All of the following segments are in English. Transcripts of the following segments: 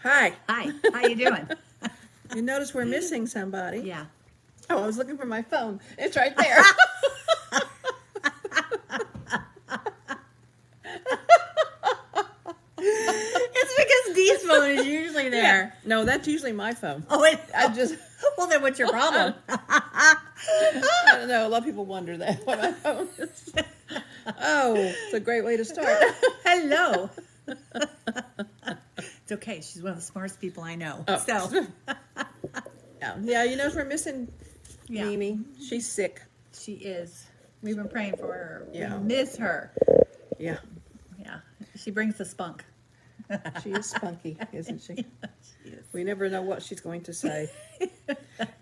Hi. Hi, how you doing? You notice we're missing somebody. Yeah. Oh, I was looking for my phone. It's right there. It's because Dee's phone is usually there. No, that's usually my phone. Oh, wait. I just, Well, then what's your problem? I don't know. A lot of people wonder that what my phone is. Oh, it's a great way to start. Hello. It's okay. She's one of the smartest people I know. Oh. So, Yeah, you notice we're missing yeah, Mimi. She's sick. she is. We've been praying for her. Yeah. We miss her. Yeah, Yeah. She brings the spunk. she is spunky, isn't she? She is. We never know what she's going to say.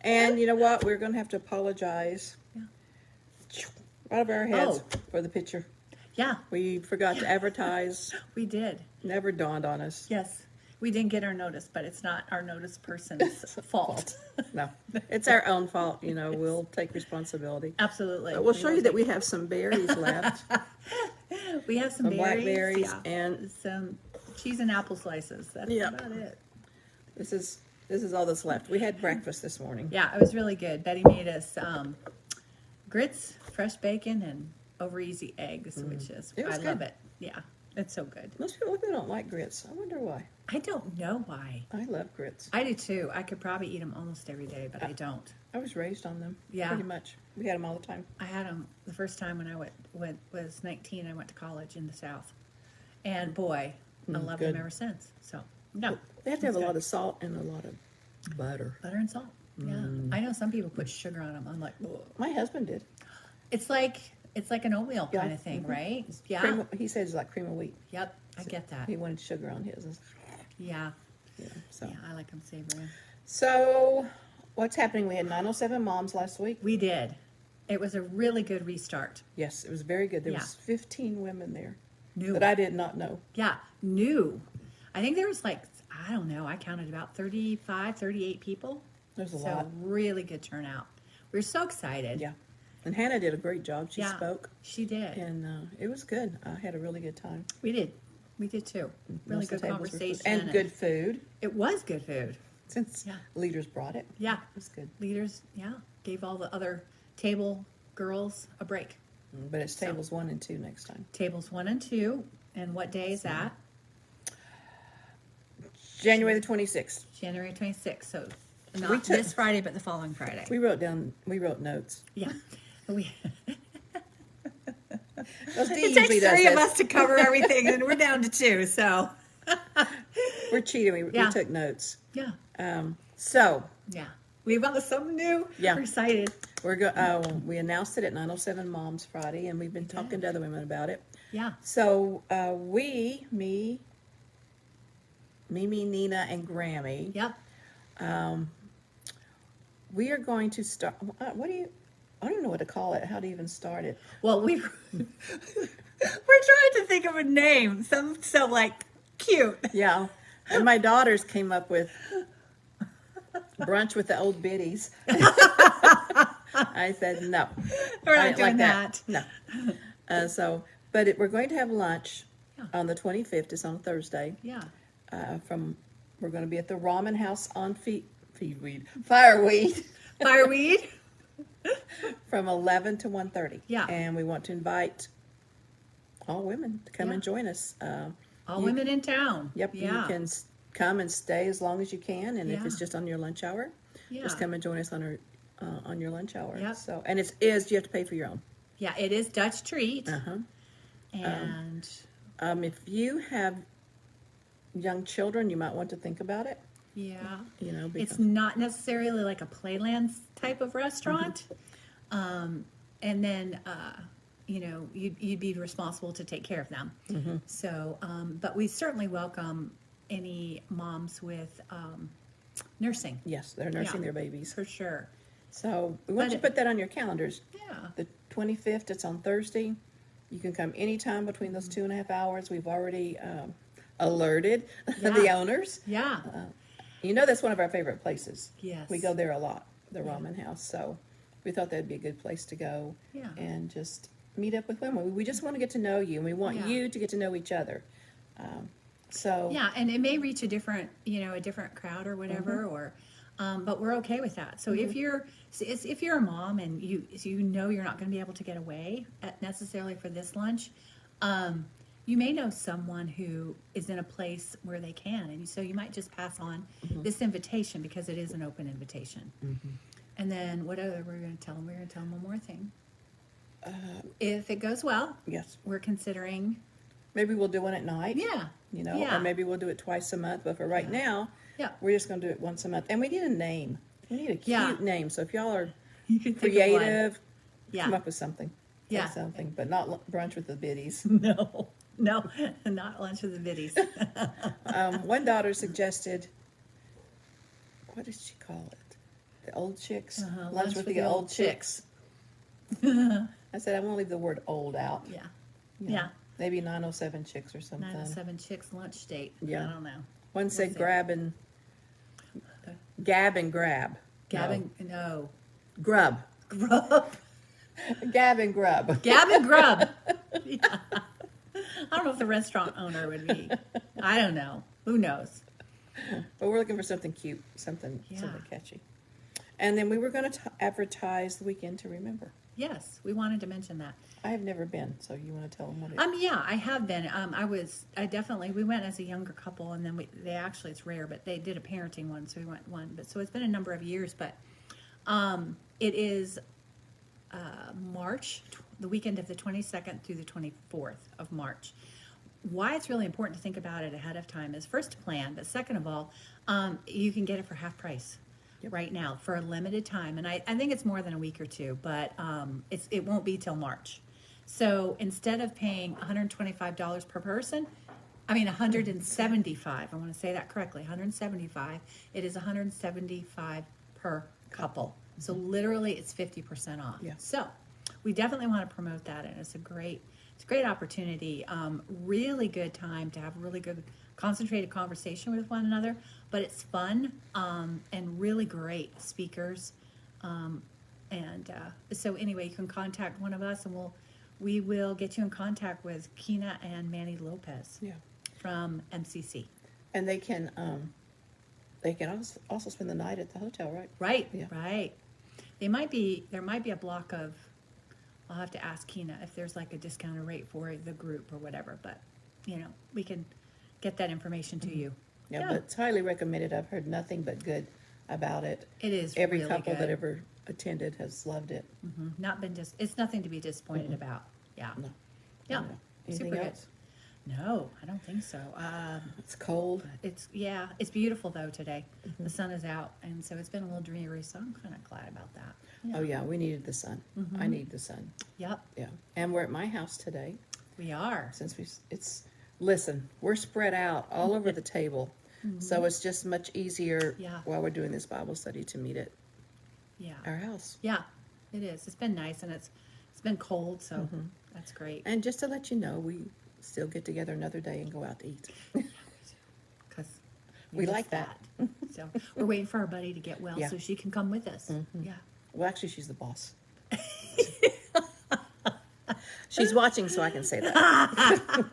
And you know what? We're going to have to apologize Yeah. right over our heads Oh. for the picture. Yeah, We forgot to advertise. we did. Never dawned on us. Yes. We didn't get our notice, but it's not our notice person's fault. No, it's our own fault. You know, we'll take responsibility. Absolutely. But we'll show you that we have some berries left, We have some some berries, blackberries, yeah. and Some cheese and apple slices. That's Yeah. about it. this is all that's left. We had breakfast this morning. Yeah, it was really good. Betty made us grits, fresh bacon, and over easy eggs, which is It was I love good. it. Yeah, it's so good. Most people don't like grits. I wonder why. I don't know why. I love grits. I do too. I could probably eat them almost every day, but I don't. I was raised on them. Yeah. Pretty much. We had them all the time. I had them the first time when I was 19. I went to college in the South, and boy, I love good. them ever since. So no, They have to have a it's lot good. of salt and a lot of butter. Butter and salt. Yeah, I know some people put sugar on them. I'm like, ugh. My husband did. It's like an oatmeal Yeah. kind of thing, right? Yeah. Cream, he says it's like cream of wheat. Yep, I get that. He wanted sugar on his. Yeah, Yeah. So. yeah, I like them savory. So, what's happening? We had 907 moms last week. We did. It was a really good restart. Yes, it was very good. There Yeah. was 15 women there New. that I did not know. Yeah, new. I think there was like, I don't know, I counted about 35, 38 people. There's a So lot. really good turnout. We were so excited. Yeah. And Hannah did a great job. She Yeah, spoke, she did. and it was good. I had a really good time. We did. We did too. Really Most of good the tables were full. conversation. And good food, It was good food. since Yeah. leaders brought it. Yeah. It was good. Leaders, yeah, gave all the other table girls a break. But it's tables 1 and 2 next time. Tables 1 and 2. And what day is that? January the 26th. January 26th. So We not took- this Friday, but the following Friday. We wrote notes. Yeah. We, Well, Steve it usually takes does 3 of this. us to cover everything, and we're down to 2. So, We're cheating. We Yeah. took notes. yeah. So, Yeah. We've got something new. Yeah. We're excited. we announced it at 907 Moms Friday, and we've been talking to other women about it. Yeah. So, Mimi, Nina, and Grammy, Yep. we are going to start. I don't know what to call it, how to even start it. Well, we're trying to think of a name. Some so like cute. Yeah. And my daughters came up with brunch with the old biddies. I said, no. We're I not didn't doing like that. No. But we're going to have lunch Yeah. on the 25th. It's on Thursday. Yeah. We're going to be at the Ramen House on Fireweed Fireweed. from 11 to 1:30. Yeah. And we want to invite all women to come Yeah. and join us. All women in town. Yep. Yeah. You can come and stay as long as you can, and if Yeah. it's just on your lunch hour, Yeah. just come and join us on your lunch hour. Yep. So, and you have to pay for your own. Yeah, it is Dutch treat. Uh-huh. And If you have young children, you might want to think about it. yeah. You know, It's not necessarily like a Playland type of restaurant. And then, you'd be responsible to take care of them. So, but we certainly welcome any moms with nursing, yes, they're nursing Yeah. their babies. for sure. So we want But you to put that on your calendars. Yeah. The 25th, it's on Thursday. You can come anytime between those 2.5 hours. We've already alerted the Yeah. owners. Yeah. You know, that's one of our favorite places. Yes. We go there a lot, the ramen house. So we thought that'd be a good place to go Yeah. and just meet up with women. We just want to get to know you, and we want Yeah. you to get to know each other. So Yeah, and it may reach a different, a different crowd or whatever, or, but we're okay with that. So if you're a mom and you know you're not going to be able to get away necessarily for this lunch, you may know someone who is in a place where they can, and so you might just pass on this invitation because it is an open invitation. And then what other we're going to tell them? We're going to tell them one more thing. If it goes well, yes, we're considering. maybe we'll do one at night. Yeah. Or maybe we'll do it twice a month. But for right now, Yeah. we're just going to do it once a month. And we need a name. We need a cute name. So if y'all are You can think of one. creative, Yeah. come up with something. Yeah. Say something, but not brunch with the biddies. No, not lunch with the biddies. One daughter suggested, what did she call it? The old chicks? Lunch with the old chicks. I said, I want to leave the word old out. Yeah. You know, Yeah. Maybe 907 chicks or something. 907 chicks lunch date. Yeah. I don't know. One said see. gab and grab. Gavin, no. Grub. Grub. Gab and grub. Gavin Grub. Yeah. I don't know if the restaurant owner would be. I don't know. Who knows? But we're looking for something cute, something catchy. And then we were going to advertise the Weekend to Remember. Yes, we wanted to mention that. I have never been, so you want to tell them what it is? Yeah, I have been. We went as a younger couple, and then it's rare, but they did a parenting one, so we went one. But so it's been a number of years, but it is March, the weekend of the 22nd through the 24th of March. Why it's really important to think about it ahead of time is first to plan, but second of all, you can get it for half price. Right now for a limited time, and I think it's more than a week or two, but it won't be till March. So instead of paying $125 per person, $175. I want to say that correctly. $175. It is $175 per couple. So literally, it's 50% off. Yeah. So we definitely want to promote that, and it's a great opportunity. Really good time to have really good concentrated conversation with one another, but it's fun and really great speakers. So anyway, you can contact one of us, and we will get you in contact with Kina and Manny Lopez from MCC. And they can also spend the night at the hotel, right? Right, Yeah. right. There might be a block of. I'll have to ask Kina if there's like a discounted rate for the group or whatever, but we can get that information to you. Yeah, but it's highly recommended. I've heard nothing but good about it. It is Every really couple good. that ever attended has loved it. It's nothing to be disappointed about. Yeah. No. Yeah. No. Anything Super else? good. No, I don't think so. It's cold. It's beautiful though today. The sun is out, and so it's been a little dreary, so I'm kind of glad about that. Oh yeah, we needed the sun. I need the sun. Yep, Yeah, and we're at my house today. we are. Since listen, we're spread out all over the table, so it's just much easier while we're doing this Bible study to meet at our house. Yeah, it is. It's been nice, and it's been cold, so that's great. And just to let you know, we still get together another day and go out to eat. Because We like that. So we're waiting for our buddy to get well so she can come with us. Yeah. Well, actually, she's the boss. She's watching, so I can say that.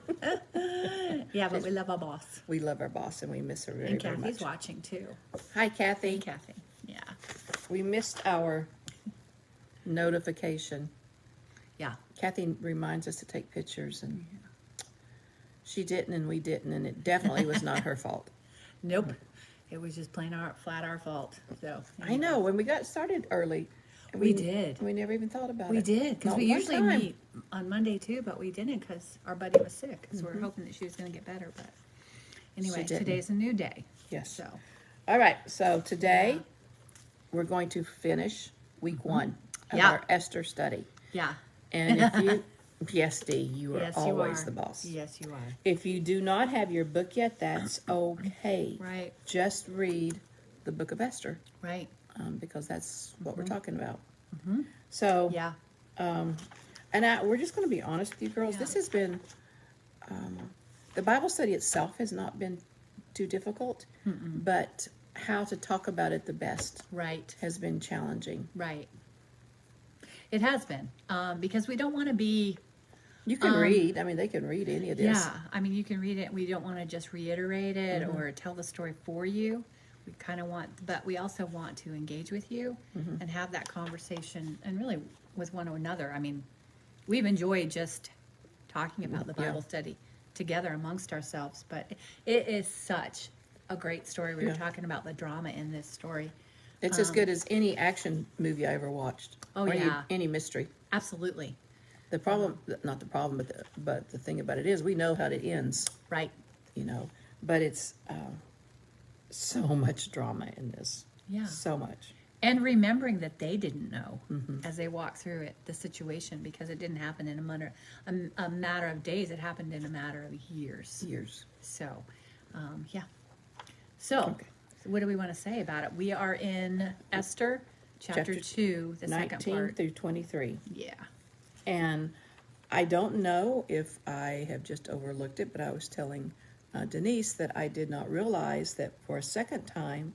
Yeah, but we love our boss. We love our boss, and we miss her very, And very Kathy's much. watching too. Hi, Kathy. Hey, Kathy. Yeah. We missed our notification. Yeah. Kathy reminds us to take pictures, and she didn't, and we didn't, and it definitely was not her fault. Nope. It was just plain flat our fault. So I know, when we got started early. We did. We never even thought about it. we did, because Not we one usually time. meet on Monday too, but we didn't because our buddy was sick. So we're hoping that she was going to get better. But anyway, didn't. today's a new day. Yes. So All right, so today we're going to finish week 1 of Yeah. our Esther study. yeah. And if you, yes, Dee, you are Yes, always you are. the boss. Yes, you are. If you do not have your book yet, that's okay. Right. Just read the book of Esther, Right. because that's what we're talking about. So, Yeah. we're just going to be honest with you girls. Yeah. This has been, the Bible study itself has not been too difficult, but how to talk about it the best Right. has been challenging. Right. It has been, because we don't want to be You can read. I mean, they can read any of this. Yeah, I mean, you can read it. We don't want to just reiterate it or tell the story for you. We kind of want, but we also want to engage with you and have that conversation and really with one another. I mean, we've enjoyed just talking about the Bible study together amongst ourselves, but it is such a great story. We were talking about the drama in this story. It's as good as any action movie I ever watched. Oh, or yeah. any mystery. Absolutely. The problem, not the problem, but the thing about it is we know how it ends, Right. you know. But it's so much drama in this. Yeah. So much. And remembering that they didn't know as they walked through it, the situation, because it didn't happen in a matter of days. It happened in a matter of years. Years. So, yeah. So, what do we want to say about it? We are in Esther, chapter 2, the second 19 part. through 23. Yeah. And I don't know if I have just overlooked it, but I was telling Denise that I did not realize that for a second time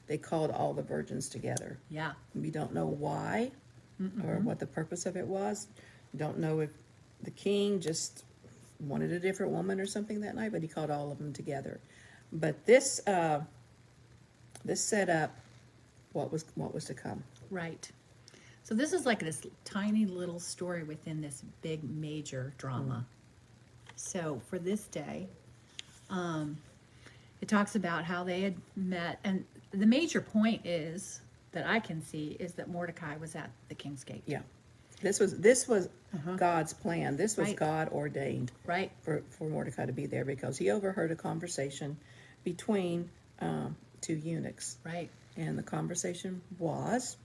they called all the virgins together. Yeah. We don't know why or what the purpose of it was. Don't know if the king just wanted a different woman or something that night, but he called all of them together. But this set up what was to come. Right. So this is like this tiny little story within this big major drama. So for this day, it talks about how they had met, and the major point is that I can see is that Mordecai was at the king's gate. Yeah. This was God's plan. This was Right. God ordained Right. for Mordecai to be there because he overheard a conversation between two eunuchs. Right. And the conversation was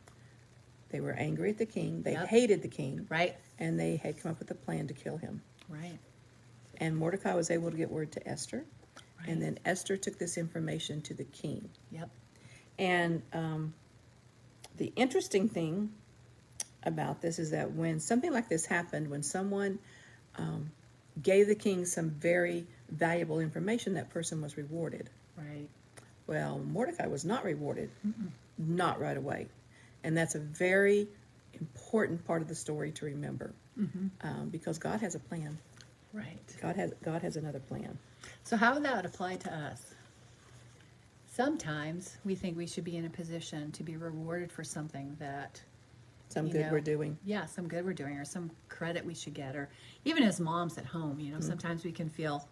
they were angry at the king. They Yep. hated the king. Right. And they had come up with a plan to kill him. Right. And Mordecai was able to get word to Esther. Right. And then Esther took this information to the king. Yep. And the interesting thing about this is that when something like this happened, when someone gave the king some very valuable information, that person was rewarded. Right. Well, Mordecai was not rewarded, not right away. And that's a very important part of the story to remember because God has a plan. Right. God has another plan. So how would that apply to us? Sometimes we think we should be in a position to be rewarded for something that Some you good know, we're doing. Yeah, some good we're doing, or some credit we should get, or even as moms at home, sometimes we can feel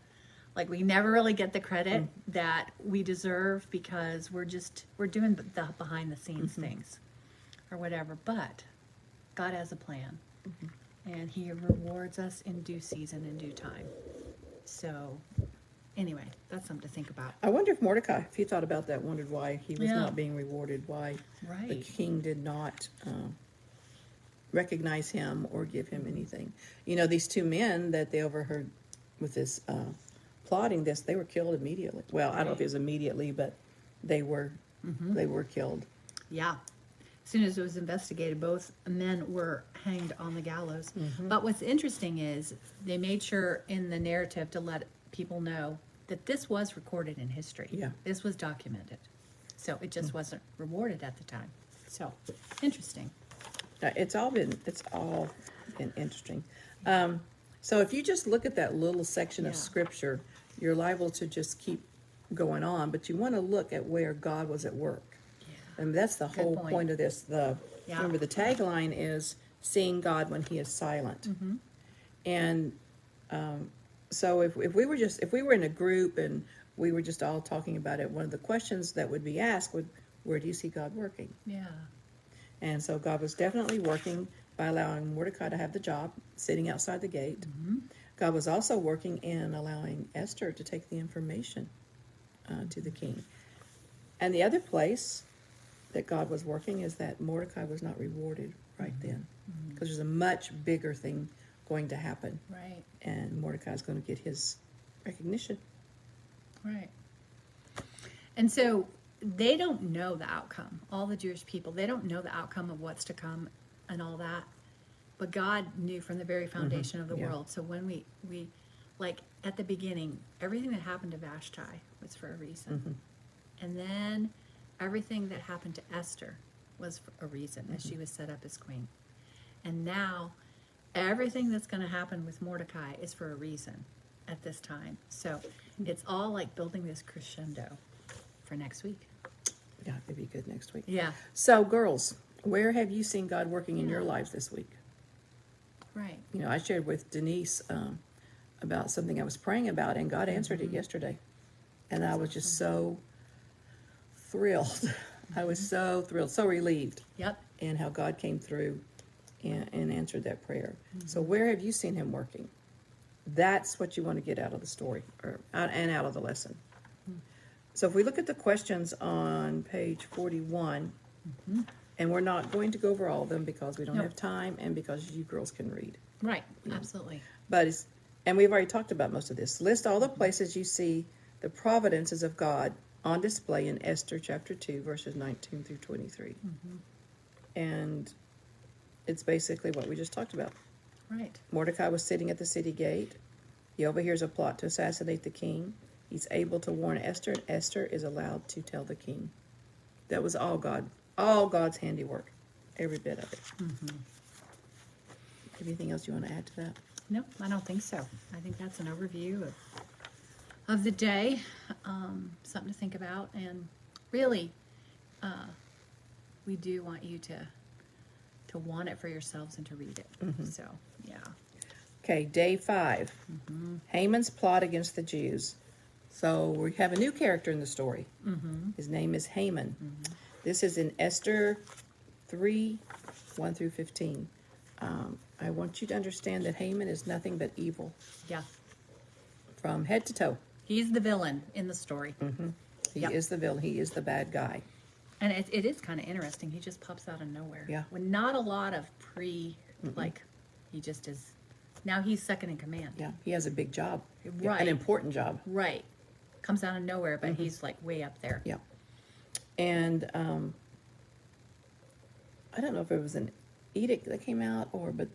like we never really get the credit that we deserve because we're doing the behind the scenes things or whatever. But God has a plan, and He rewards us in due season, in due time. So, anyway, that's something to think about. I wonder if Mordecai, if he thought about that, wondered why he was Yeah. not being rewarded, why the Right. king did not recognize him or give him anything. You know, these two men that they overheard with this plotting this, they were killed immediately. Well, I don't know if it was immediately, but they were killed. Yeah. As soon as it was investigated, both men were hanged on the gallows. But what's interesting is they made sure in the narrative to let people know that this was recorded in history. Yeah. This was documented. So it just wasn't rewarded at the time. So, interesting. It's all been interesting. So if you just look at that little section of Yeah. scripture, you're liable to just keep going on, but you want to look at where God was at work. And that's the whole point. point of this. Remember, the tagline is seeing God when He is silent. And so if we were in a group and we were just all talking about it, one of the questions that would be asked would, where do you see God working? Yeah. And so God was definitely working by allowing Mordecai to have the job, sitting outside the gate. God was also working in allowing Esther to take the information to the king. And the other place that God was working is that Mordecai was not rewarded right then, because there's a much bigger thing going to happen. Right. And Mordecai is going to get his recognition. Right. And so they don't know the outcome. All the Jewish people, they don't know the outcome of what's to come and all that. But God knew from the very foundation of the Yeah. world. So when we like at the beginning, everything that happened to Vashti was for a reason. And then everything that happened to Esther was for a reason, as she was set up as queen. And now everything that's going to happen with Mordecai is for a reason at this time. So it's all like building this crescendo for next week. Yeah, it'd be good next week. Yeah. So, girls, where have you seen God working in your lives this week? Right. You know, I shared with Denise about something I was praying about, and God answered it yesterday. And I was just so thrilled. I was so thrilled, so relieved. Yep. And how God came through and answered that prayer. So where have you seen him working? That's what you want to get out of the story and out of the lesson. So if we look at the questions on page 41, and we're not going to go over all of them because we don't have time and because you girls can read. Right. Absolutely. But and we've already talked about most of this. List all the places you see the providences of God on display in Esther chapter 2, verses 19 through 23. And it's basically what we just talked about. Right. Mordecai was sitting at the city gate. He overhears a plot to assassinate the king. He's able to warn Esther, and Esther is allowed to tell the king. That was all God's handiwork, every bit of it. Anything else you want to add to that? No, I don't think so. I think that's an overview of the day, something to think about, and really, we do want you to want it for yourselves and to read it. So, yeah. Okay, day 5. Haman's plot against the Jews. So we have a new character in the story. His name is Haman. This is in Esther 3, 1 through 15. I want you to understand that Haman is nothing but evil. Yeah. From head to toe. He's the villain in the story. He is the villain. He is the bad guy. And it is kind of interesting. He just pops out of nowhere. Yeah. With not a lot of he just is. Now he's second in command. Yeah, he has a big job. Right. An important job. Right. Comes out of nowhere, but he's like way up there. Yeah. And I don't know if it was an edict that came out but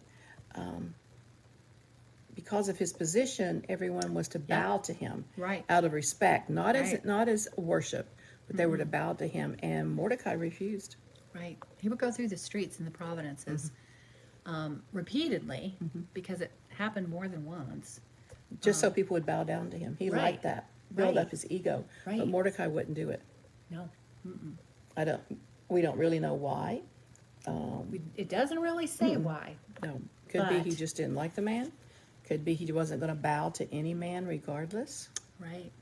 because of his position, everyone was to bow to him. Right. Out of respect, not Right. as worship, but they were to bow to him, and Mordecai refused. Right. He would go through the streets in the providences repeatedly because it happened more than once. Just so people would bow down to him. He Right. liked that. Build Right. up his ego. Right. But Mordecai wouldn't do it. No. We don't really know why. It doesn't really say why. No. Could be he But- just didn't like the man. Could be he wasn't going to bow to any man regardless. Right.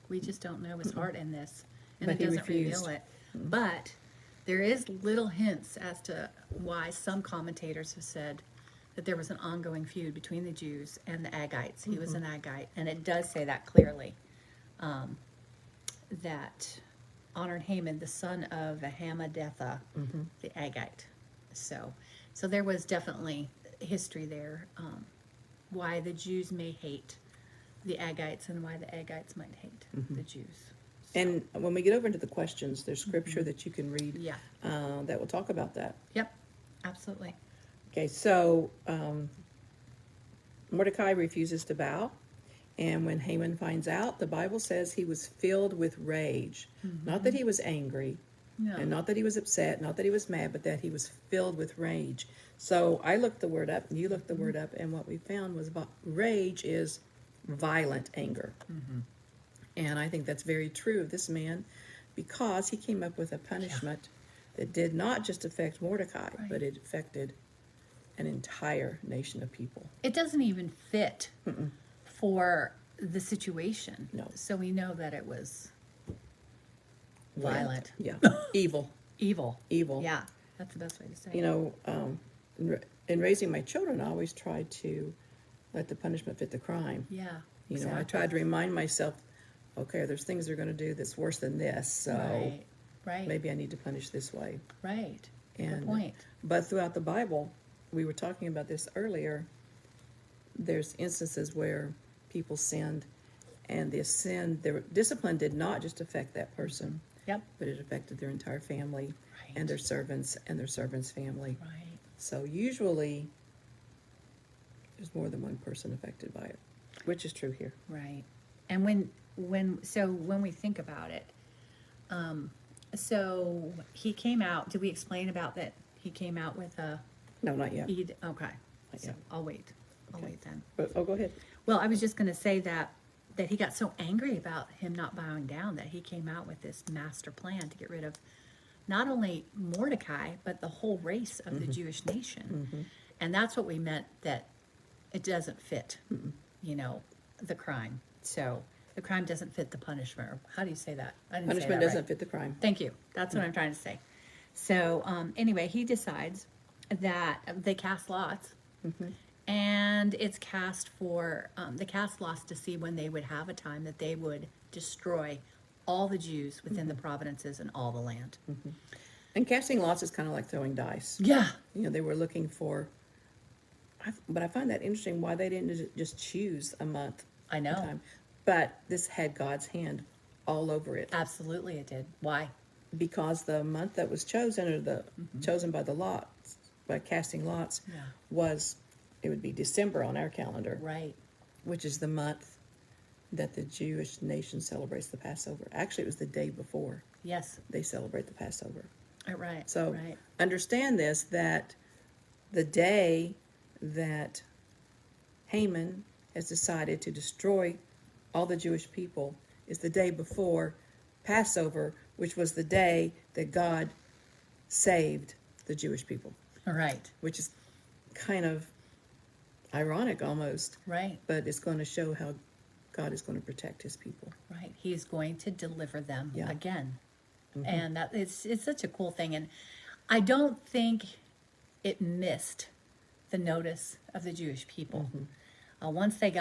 We just don't know his heart in this. And But it he doesn't refused. reveal it. But there is little hints as to why some commentators have said that there was an ongoing feud between the Jews and the Aggites. He was an Aggite. And it does say that clearly. That honored Haman, the son of Hammedatha, the Aggite. So there was definitely history there. Why the Jews may hate the Aggites and why the Aggites might hate the Jews. And when we get over into the questions, there's scripture that you can read Yeah. that will talk about that. Yep. Absolutely. Okay, so Mordecai refuses to bow. And when Haman finds out, the Bible says he was filled with rage. Not that he was angry, No. and not that he was upset, not that he was mad, but that he was filled with rage. So I looked the word up, and you looked the word up, and what we found was rage is violent anger. And I think that's very true of this man, because he came up with a punishment that did not just affect Mordecai, but it affected an entire nation of people. It doesn't even fit for the situation. No. So we know that it was violent. Yeah. Evil. Evil. Evil. Yeah. That's the best way to say it. You know, in raising my children, I always tried to let the punishment fit the crime. Yeah. You know, I exactly. tried to remind myself, okay, there's things they're going to do that's worse than this, so Right. maybe I need to punish this way. Right. And Good point. But throughout the Bible, we were talking about this earlier, there's instances where people sinned, and their discipline did not just affect that person, Yep. but it affected their entire family Right. and their servants and their servants' family. Right. So usually there's more than one person affected by it, which is true here. Right. And when we think about it, so he came out. Did we explain about that? He came out with a No, not yet. okay. So Yeah. I'll wait. I'll Okay. wait then. But, go ahead. Well, I was just going to say that he got so angry about him not bowing down that he came out with this master plan to get rid of not only Mordecai, but the whole race of the Jewish nation. And that's what we meant, that it doesn't fit, the crime. So the crime doesn't fit the punishment. Or how do you say that? I didn't say Punishment that doesn't right. fit the crime. Thank you. That's what I'm trying to say. So anyway, he decides that they cast lots. And it's cast for, they cast lots to see when they would have a time that they would destroy all the Jews within the provinces and all the land. And casting lots is kind of like throwing dice. Yeah. They were looking for, but I find that interesting why they didn't just choose a month. I know. Time. But this had God's hand all over it. Absolutely it did. Why? Because the month that was chosen, or chosen by the lots, by casting lots, was, it would be December on our calendar. Right. Which is the month that the Jewish nation celebrates the Passover. Actually, it was the day before Yes. they celebrate the Passover. Right. So right. understand this, that the day that Haman has decided to destroy all the Jewish people is the day before Passover, which was the day that God saved the Jewish people. Right. Which is kind of ironic almost. Right. But it's going to show how God is going to protect his people. Right. He's going to deliver them again. Mm-hmm. And that it's such a cool thing. And I don't think it missed the notice of the Jewish people. Once they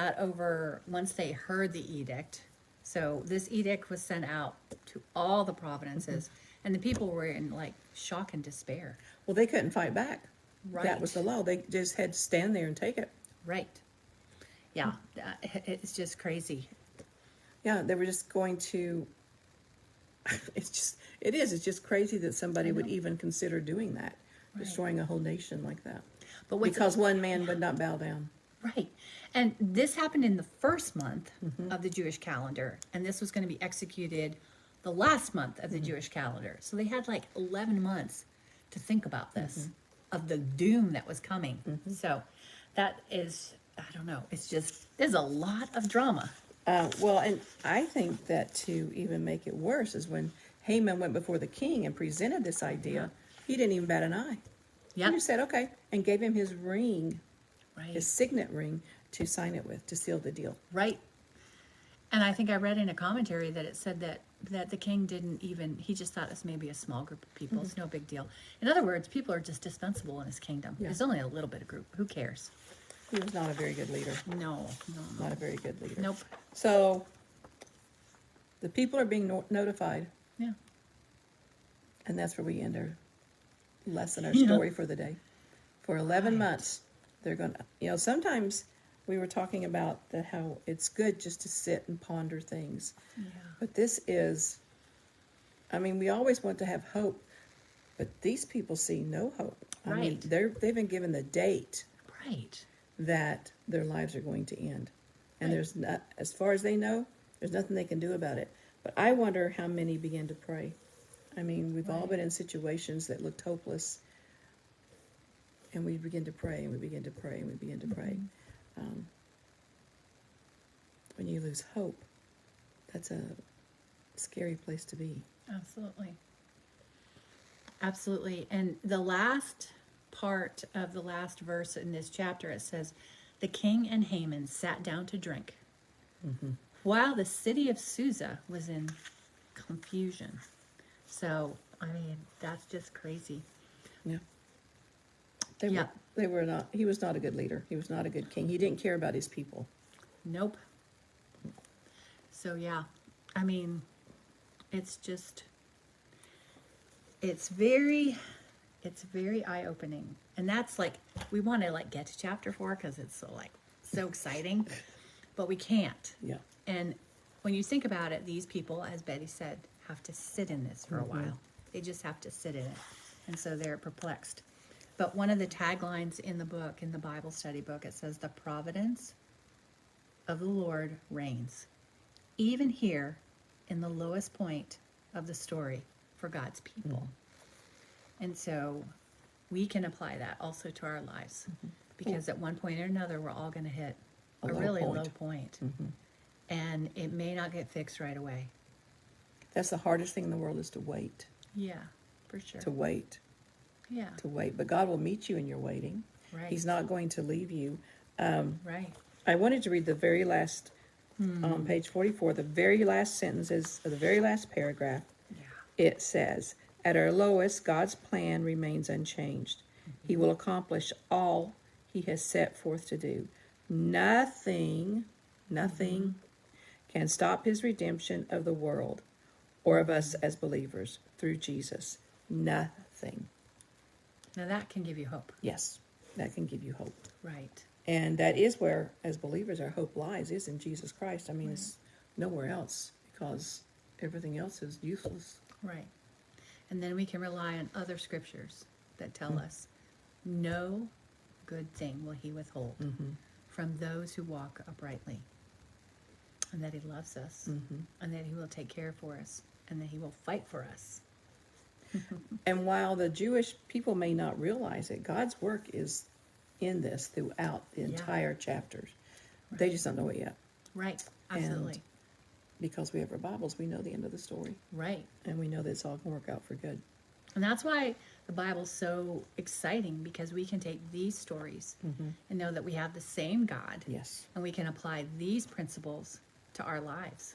heard the edict, so this edict was sent out to all the provinces, and the people were in like shock and despair. Well, they couldn't fight back. Right. That was the law. They just had to stand there and take it. Right. Yeah, it's just crazy. Yeah, they were just going to. It's just crazy that somebody would even consider doing that, destroying a whole nation like that. But because one man would not bow down. Right. And this happened in the first month of the Jewish calendar, and this was going to be executed the last month of the Jewish calendar. So they had like 11 months to think about this, of the doom that was coming. So that is, I don't know, there's a lot of drama. Well, and I think that to even make it worse is when Haman went before the king and presented this idea, he didn't even bat an eye. Yep. He just said, okay, and gave him his ring, Right. his signet ring, to sign it with, to seal the deal. Right. And I think I read in a commentary that it said that the king didn't even, he just thought it was maybe a small group of people. It's no big deal. In other words, people are just dispensable in his kingdom. Yeah. There's only a little bit of group. Who cares? He was not a very good leader. No. Not a very good leader. Nope. So the people are being notified, Yeah. and that's where we end our lesson, our story for the day. For 11 months, they're going to, sometimes we were talking about how it's good just to sit and ponder things. Yeah. But this is, we always want to have hope, but these people see no hope. Right. They've been given the date Right. that their lives are going to end. And Right. there's not, as far as they know, there's nothing they can do about it. But I wonder how many begin to pray. We've all been in situations that looked hopeless, and we begin to pray, and we begin to pray, and we begin to pray. When you lose hope, that's a scary place to be. Absolutely. Absolutely. And the last part of the last verse in this chapter, it says, the king and Haman sat down to drink, while the city of Susa was in confusion. So, that's just crazy. Yeah. Yeah. They were not. He was not a good leader. He was not a good king. He didn't care about his people. Nope. So, yeah. It's very eye-opening. And that's we want to get to chapter 4 because it's so exciting, but we can't. Yeah. And when you think about it, these people, as Betty said, have to sit in this for a while. They just have to sit in it. And so they're perplexed. But one of the taglines in the book, in the Bible study book, it says, the providence of the Lord reigns, even here in the lowest point of the story for God's people. And so we can apply that also to our lives, because at one point or another, we're all going to hit A a low really point. low point. And it may not get fixed right away. That's the hardest thing in the world, is to wait. Yeah, for sure. To wait. Yeah. To wait. But God will meet you in your waiting. Right. He's not going to leave you. Right. I wanted to read the very last, on page 44, the very last sentences of the very last paragraph. Yeah. It says, at our lowest, God's plan remains unchanged. He will accomplish all he has set forth to do. Nothing can stop his redemption of the world or of us as believers through Jesus. Nothing. Now that can give you hope. Yes, that can give you hope. Right. And that is where, as believers, our hope lies, is in Jesus Christ. I mean, it's nowhere else, because everything else is useless. Right. And then we can rely on other scriptures that tell us no good thing will he withhold from those who walk uprightly. And that he loves us. And that he will take care for us. And that he will fight for us. And while the Jewish people may not realize it, God's work is in this throughout the entire chapters. Right. They just don't know it yet. Right. Absolutely. And because we have our Bibles, we know the end of the story. Right. And we know that it's all going to work out for good. And that's why the Bible's so exciting, because we can take these stories and know that we have the same God. Yes. And we can apply these principles to our lives.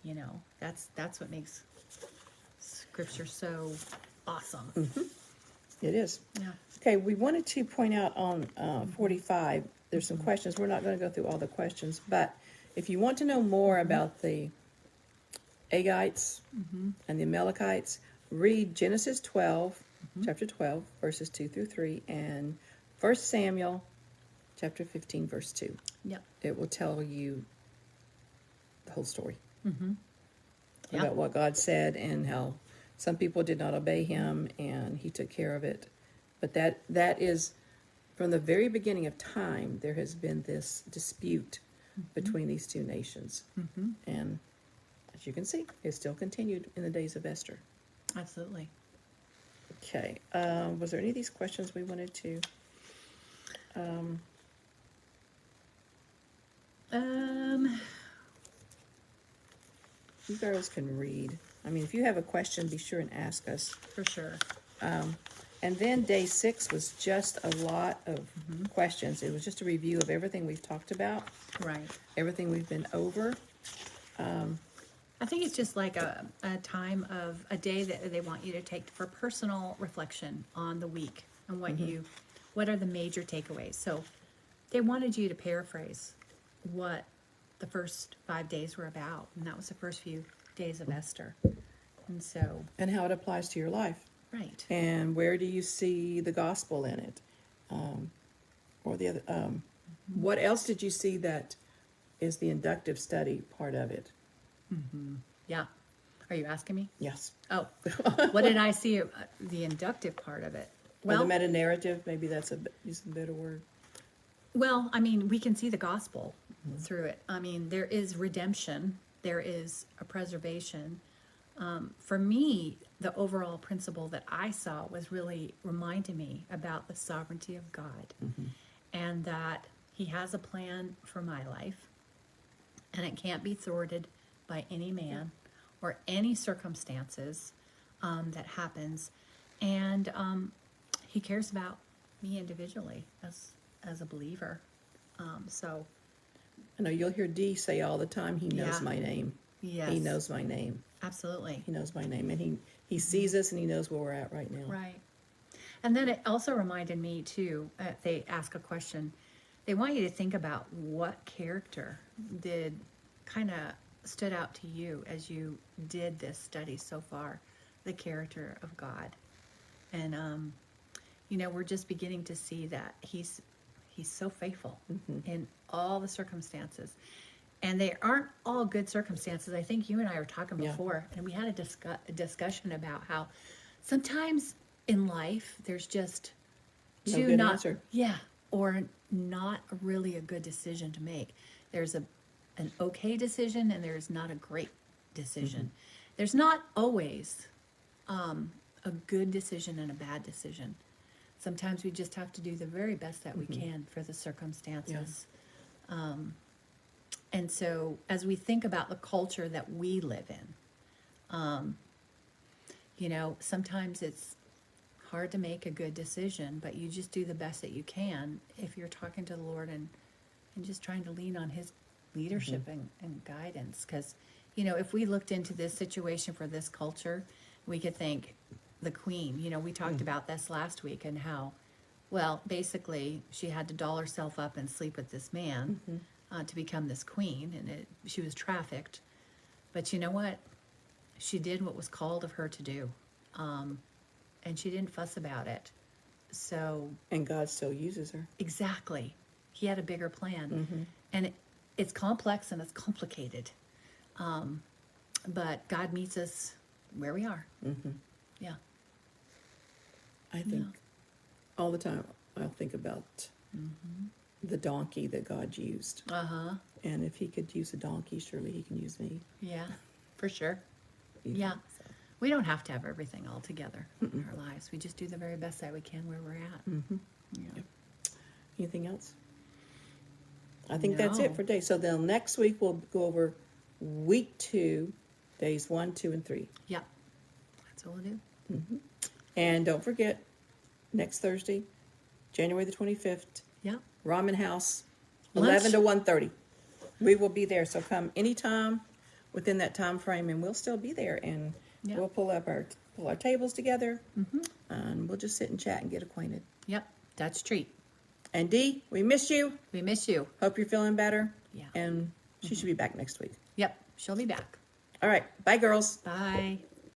You know, that's what makes Scripture so awesome. It is. Yeah. Okay, we wanted to point out on 45, there's some questions. We're not going to go through all the questions, but if you want to know more about the Agites and the Amalekites, read Genesis 12, chapter 12, verses 2 through 3, and 1 Samuel, chapter 15, verse 2. Yep. It will tell you the whole story Yeah. about what God said and how some people did not obey him, and he took care of it. But that is, from the very beginning of time, there has been this dispute between these two nations. And as you can see, it still continued in the days of Esther. Absolutely. Okay. Was there any of these questions we wanted to? You girls can read. I mean, if you have a question, be sure and ask us. For sure. And then day 6 was just a lot of questions. It was just a review of everything we've talked about, Right. everything we've been over. I think it's just like a time of a day that they want you to take for personal reflection on the week and what are the major takeaways. So they wanted you to paraphrase what the first 5 days were about, and that was the first few days of Esther. And so, And how it applies to your life. right. And where do you see the gospel in it? Or the other, what else did you see that is the inductive study part of it? Yeah. Are you asking me? Yes. Oh, what did I see? The inductive part of it. Or the meta-narrative, maybe that's use a better word. Well, I mean, we can see the gospel through it. I mean, there is redemption. There is a preservation. For me, the overall principle that I saw was really reminding me about the sovereignty of God, and that he has a plan for my life, and it can't be thwarted by any man or any circumstances that happens. And he cares about me individually as a believer. So I know you'll hear Dee say all the time, he knows Yeah. my name. Yes. He knows my name. absolutely. He knows my name. And he sees us and he knows where we're at right now. Right. And then it also reminded me too, they ask a question. They want you to think about what character did kind of stood out to you as you did this study so far, the character of God. And, we're just beginning to see that he's so faithful in all the circumstances. And they aren't all good circumstances. I think you and I were talking before, and we had a discussion about how sometimes in life there's just No good answer. Yeah, or not really a good decision to make. There's an okay decision, and there's not a great decision. There's not always a good decision and a bad decision. sometimes we just have to do the very best that we can for the circumstances. And so as we think about the culture that we live in, you know, sometimes it's hard to make a good decision, but you just do the best that you can if you're talking to the Lord and just trying to lean on his leadership and guidance. Because, you know, if we looked into this situation for this culture, we could think the queen, you know, we talked about this last week and how, well, basically she had to doll herself up and sleep with this man to become this queen, and she was trafficked. But you know what? She did what was called of her to do, and she didn't fuss about it. So, and God still uses her. Exactly. He had a bigger plan. And it's complex and it's complicated. But God meets us where we are. Yeah. I think all the time I think about the donkey that God used. And if he could use a donkey, surely he can use me. Yeah, for sure. You Yeah. know, so. We don't have to have everything all together in our lives. We just do the very best that we can where we're at. Yeah. Yep. Anything else? I think that's it No. for today. So then next week we'll go over week 2, days 1, 2, and 3. Yeah. That's what we'll do. And don't forget, next Thursday, January the 25th, Yeah. Ramen House, Lunch. 11 to 1:30. We will be there, so come anytime within that time frame, and we'll still be there, and Yeah. we'll pull our tables together, and we'll just sit and chat and get acquainted. Yep. Dutch treat. And Dee, we miss you. We miss you. Hope you're feeling better. Yeah. And she should be back next week. Yep. She'll be back. All right. Bye, girls. Bye.